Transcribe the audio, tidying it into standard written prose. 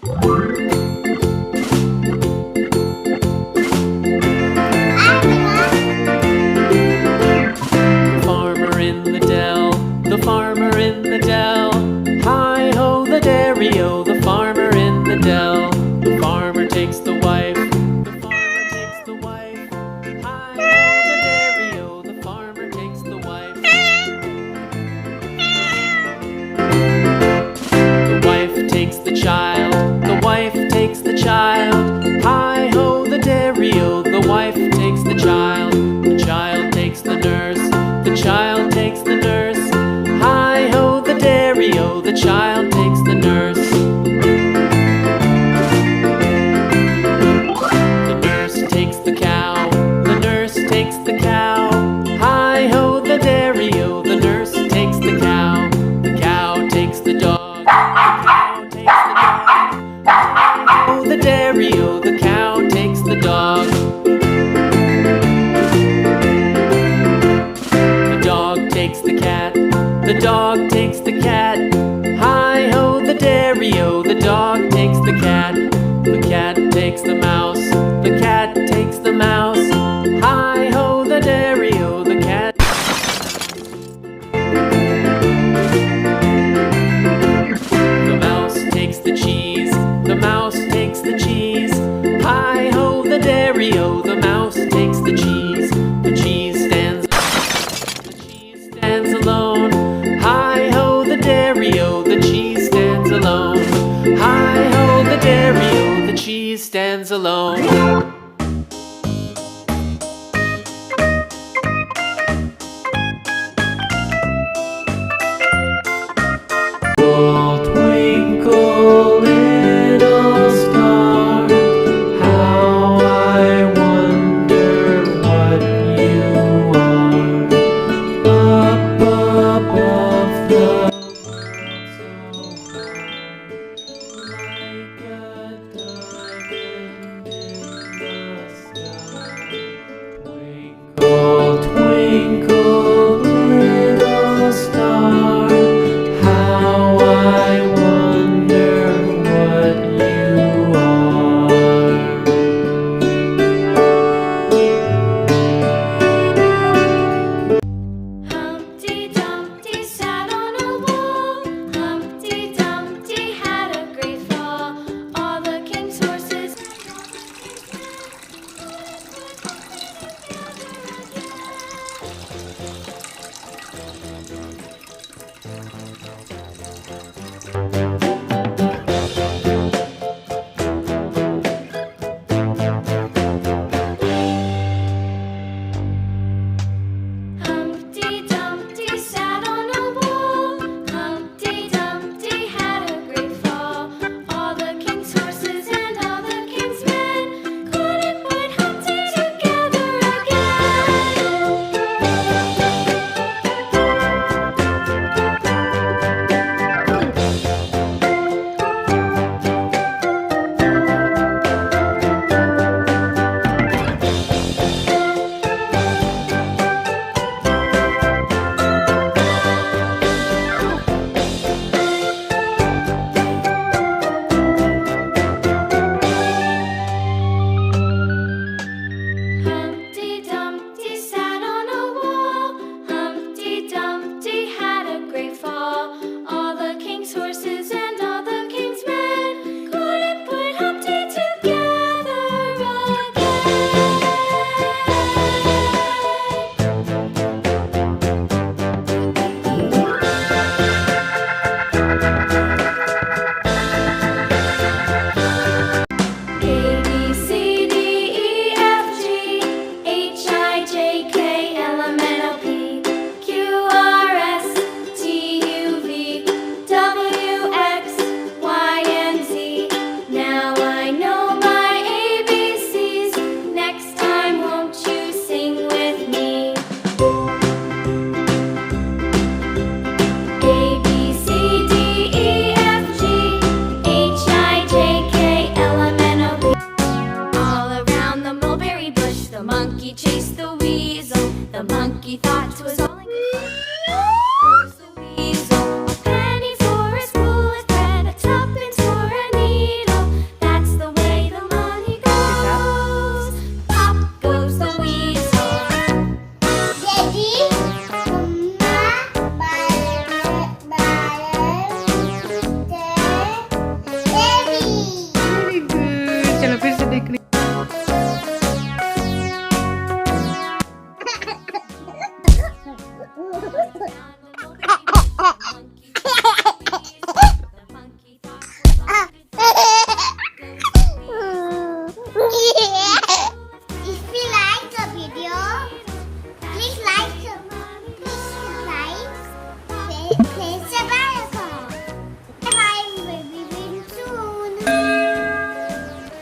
Farmer in the dell, the farmer in the dell. Hi-ho the dairy-o, the farmer in the dell. The farmer takes the wife, the farmer takes the wife. Hi-ho the dairy-o, the farmer takes the wife. The wife takes the child, the wife takes the child. Hi-ho the dairy-o, the wife takes the child. The child takes the nurse, the child takes the nurse. Hi-ho the dairy-o, the child takes the nurse. The nurse takes the cow, the nurse takes the cow. Hi-ho the dairy-o, the nurse takes the cow. The cow takes the dog, the cow takes the dog. Hi-ho the dairy-o, the cow takes the dog. The dog takes the cat, the dog takes the cat. Hi-ho the dairy-o, the dog takes the cat. The cat takes the mouse, the cat takes the mouse. Hi-ho the dairy-o, the cat. The mouse takes the cheese, the mouse takes the cheese. Hi-ho the dairy-o, the mouse takes the cheese. The cheese stands alone. Hi-ho the dairy-o, the cheese stands alone. Hi-ho the dairy-o, the cheese stands alone. Twinkle, little star, how I wonder what you are. Up above the world so high, like a diamond in the